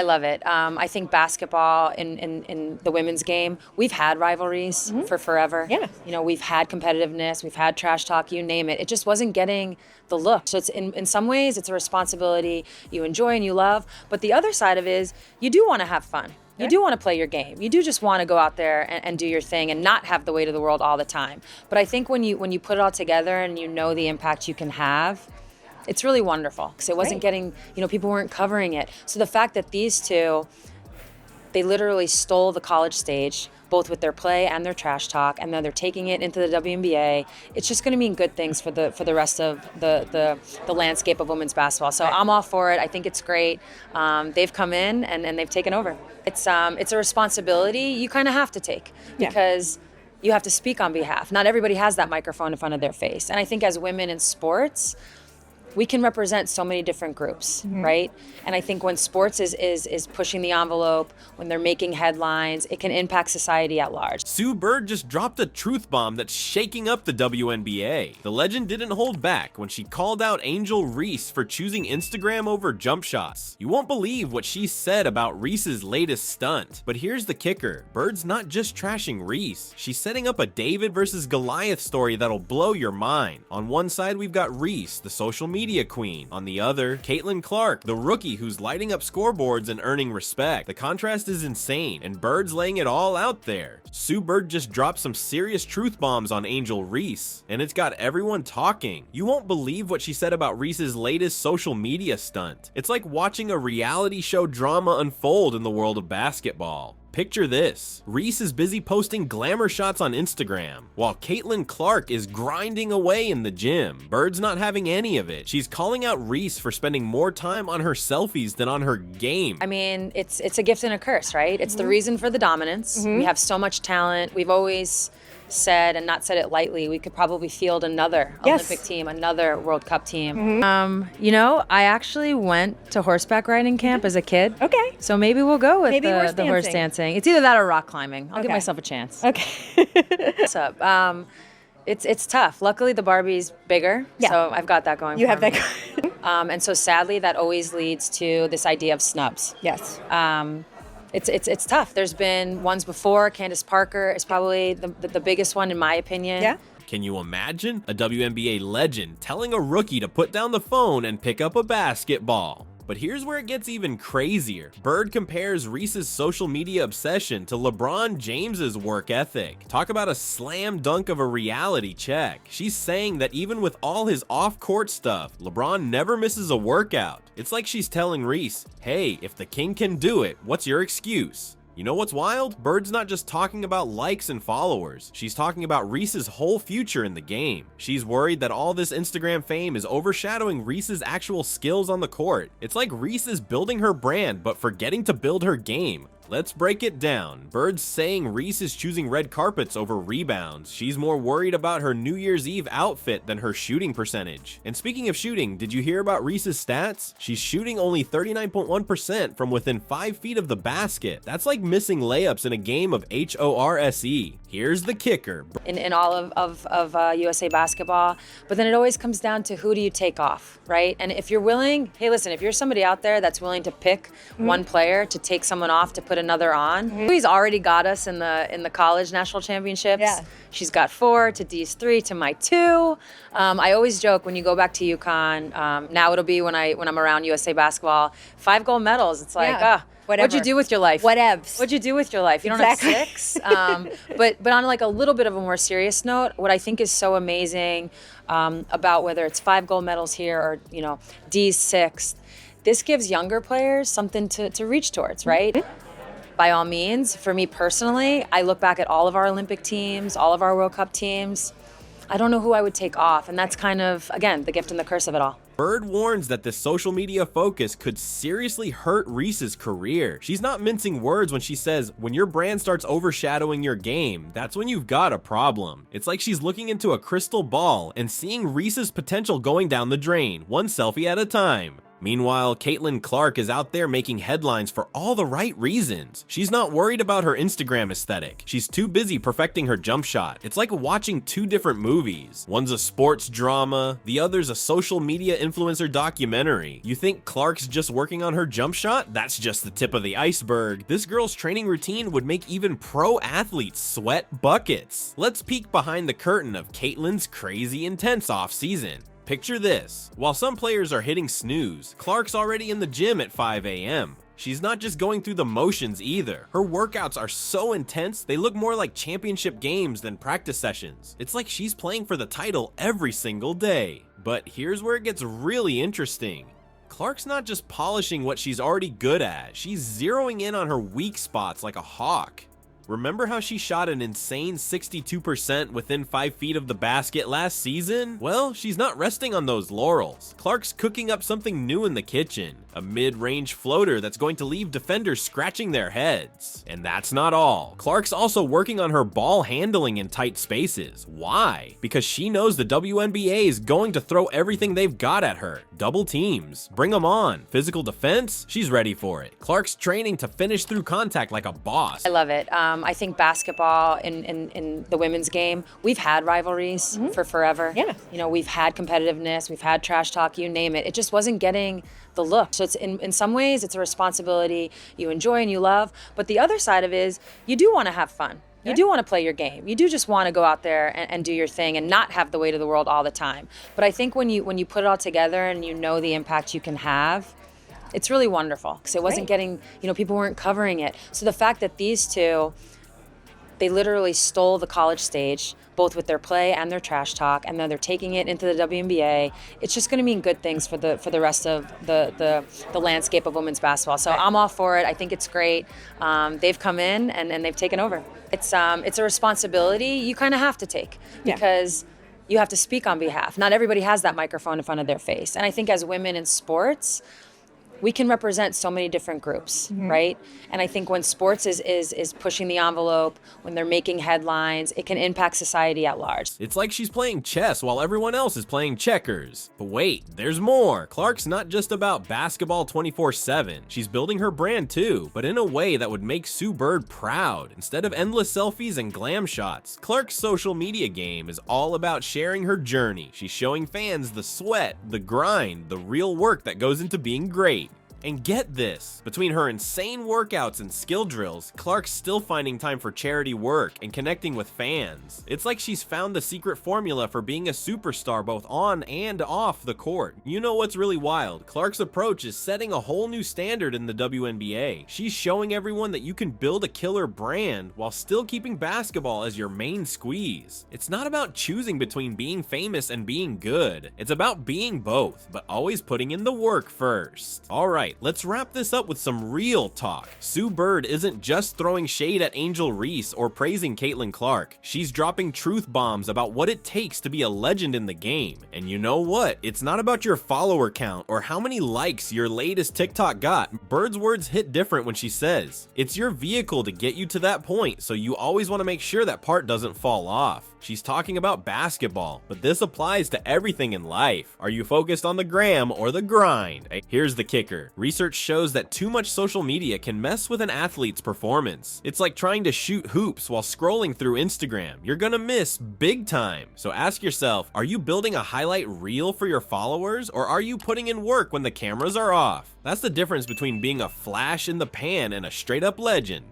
love it. I think basketball in the women's game, we've had rivalries for forever. Yeah. You know, we've had competitiveness, we've had trash talk, you name it. It just wasn't getting the look. So it's in some ways, it's a responsibility you enjoy and you love. But the other side of it is you do want to have fun. You do want to play your game. You do just want to go out there and do your thing and not have the weight of the world all the time. But I think when you put it all together and you know the impact you can have, it's really wonderful because it wasn't getting, people weren't covering it. So the fact that these two, they literally stole the college stage, both with their play and their trash talk, and then they're taking it into the WNBA. It's just going to mean good things for the rest of the landscape of women's basketball. So I'm all for it. I think it's great. They've come in and they've taken over. It's a responsibility you kind of have to take because you have to speak on behalf. Not everybody has that microphone in front of their face. And I think as women in sports, we can represent so many different groups, right? And I think when sports is pushing the envelope, when they're making headlines, it can impact society at large. Sue Bird just dropped a truth bomb that's shaking up the WNBA. The legend didn't hold back when she called out Angel Reese for choosing Instagram over jump shots. You won't believe what she said about Reese's latest stunt. But here's the kicker. Bird's not just trashing Reese. She's setting up a David versus Goliath story that'll blow your mind. On one side, we've got Reese, the social media queen. On the other, Caitlin Clark, the rookie who's lighting up scoreboards and earning respect. The contrast is insane, and Bird's laying it all out there. Sue Bird just dropped some serious truth bombs on Angel Reese, and it's got everyone talking. You won't believe what she said about Reese's latest social media stunt. It's like watching a reality show drama unfold in the world of basketball. Picture this. Reese is busy posting glamour shots on Instagram, while Caitlin Clark is grinding away in the gym. Bird's not having any of it. She's calling out Reese for spending more time on her selfies than on her game. I mean, it's a gift and a curse, right? It's the reason for the dominance. We have so much talent. We've always said, and not said it lightly, we could probably field another Olympic team, another World Cup team. I actually went to horseback riding camp as a kid. Okay. So maybe we'll go with the horse dancing. dancing. It's either that or rock climbing. I'll give myself a chance. Okay. What's up? It's tough. Luckily, the Barbie's bigger, so I've got that going. You for have me. that. And so sadly, that always leads to this idea of snubs. Yes. It's tough. There's been ones before. Candace Parker is probably the biggest one in my opinion. Yeah. Can you imagine a WNBA legend telling a rookie to put down the phone and pick up a basketball? But here's where it gets even crazier. Bird compares Reese's social media obsession to LeBron James's work ethic. Talk about a slam dunk of a reality check. She's saying that even with all his off-court stuff, LeBron never misses a workout. It's like she's telling Reese, hey, if the king can do it, what's your excuse? You know what's wild? Bird's not just talking about likes and followers. She's talking about Reese's whole future in the game. She's worried that all this Instagram fame is overshadowing Reese's actual skills on the court. It's like Reese is building her brand, but forgetting to build her game. Let's break it down. Bird's saying Reese is choosing red carpets over rebounds. She's more worried about her New Year's Eve outfit than her shooting percentage. And speaking of shooting, did you hear about Reese's stats? She's shooting only 39.1% from within 5 feet of the basket. That's like missing layups in a game of HORSE. Here's the kicker. In all of USA basketball, but then it always comes down to who do you take off, right? And if you're willing, hey, listen, if you're somebody out there that's willing to pick one player to take someone off to put another on, he's already got us in the college national championships. Yeah. She's got 4 to Dee's 3 to my 2. I always joke when you go back to UConn. Now it'll be when I'm around USA basketball. 5 gold medals. It's like what'd you do with your life? Whatevs. What'd you do with your life? You don't have 6. But on like a little bit of a more serious note, what I think is so amazing about whether it's 5 gold medals here or Dee's 6th, this gives younger players something to reach towards, right? By all means, for me personally, I look back at all of our Olympic teams, all of our World Cup teams. I don't know who I would take off, and that's kind of, again, the gift and the curse of it all. Bird warns that this social media focus could seriously hurt Reese's career. She's not mincing words when she says, when your brand starts overshadowing your game, that's when you've got a problem. It's like she's looking into a crystal ball and seeing Reese's potential going down the drain, one selfie at a time. Meanwhile, Caitlin Clark is out there making headlines for all the right reasons. She's not worried about her Instagram aesthetic. She's too busy perfecting her jump shot. It's like watching two different movies. One's a sports drama, the other's a social media influencer documentary. You think Clark's just working on her jump shot? That's just the tip of the iceberg. This girl's training routine would make even pro athletes sweat buckets. Let's peek behind the curtain of Caitlin's crazy intense off-season. Picture this. While some players are hitting snooze, Clark's already in the gym at 5 a.m. She's not just going through the motions either. Her workouts are so intense, they look more like championship games than practice sessions. It's like she's playing for the title every single day. But here's where it gets really interesting. Clark's not just polishing what she's already good at, she's zeroing in on her weak spots like a hawk. Remember how she shot an insane 62% within 5 feet of the basket last season? Well, she's not resting on those laurels. Clark's cooking up something new in the kitchen, a mid-range floater that's going to leave defenders scratching their heads. And that's not all. Clark's also working on her ball handling in tight spaces. Why? Because she knows the WNBA is going to throw everything they've got at her. Double teams, bring them on. Physical defense, she's ready for it. Clark's training to finish through contact like a boss. I love it. I think basketball in the women's game, we've had rivalries for forever. Yeah. You know, we've had competitiveness, we've had trash talk, you name it. It just wasn't getting the look. So it's in some ways, it's a responsibility you enjoy and you love. But the other side of it is you do want to have fun. You do want to play your game. You do just want to go out there and do your thing and not have the weight of the world all the time. But I think when you put it all together and you know the impact you can have, it's really wonderful because it wasn't getting, people weren't covering it. So the fact that these two, they literally stole the college stage, both with their play and their trash talk, and then they're taking it into the WNBA. It's just going to mean good things for the rest of the landscape of women's basketball. So I'm all for it. I think it's great. They've come in and they've taken over. It's a responsibility you kind of have to take because you have to speak on behalf. Not everybody has that microphone in front of their face. And I think as women in sports, we can represent so many different groups, right? And I think when sports is pushing the envelope, when they're making headlines, it can impact society at large. It's like she's playing chess while everyone else is playing checkers. But wait, there's more. Clark's not just about basketball 24/7. She's building her brand too, but in a way that would make Sue Bird proud. Instead of endless selfies and glam shots, Clark's social media game is all about sharing her journey. She's showing fans the sweat, the grind, the real work that goes into being great. And get this, between her insane workouts and skill drills, Clark's still finding time for charity work and connecting with fans. It's like she's found the secret formula for being a superstar both on and off the court. You know what's really wild? Clark's approach is setting a whole new standard in the WNBA. She's showing everyone that you can build a killer brand while still keeping basketball as your main squeeze. It's not about choosing between being famous and being good. It's about being both, but always putting in the work first. Alright, let's wrap this up with some real talk. Sue Bird isn't just throwing shade at Angel Reese or praising Caitlin Clark. She's dropping truth bombs about what it takes to be a legend in the game. And you know what? It's not about your follower count or how many likes your latest TikTok got. Bird's words hit different when she says, it's your vehicle to get you to that point, so you always want to make sure that part doesn't fall off. She's talking about basketball, but this applies to everything in life. Are you focused on the gram or the grind? Here's the kicker. Research shows that too much social media can mess with an athlete's performance. It's like trying to shoot hoops while scrolling through Instagram. You're gonna miss big time. So ask yourself, are you building a highlight reel for your followers, or are you putting in work when the cameras are off? That's the difference between being a flash in the pan and a straight up legend.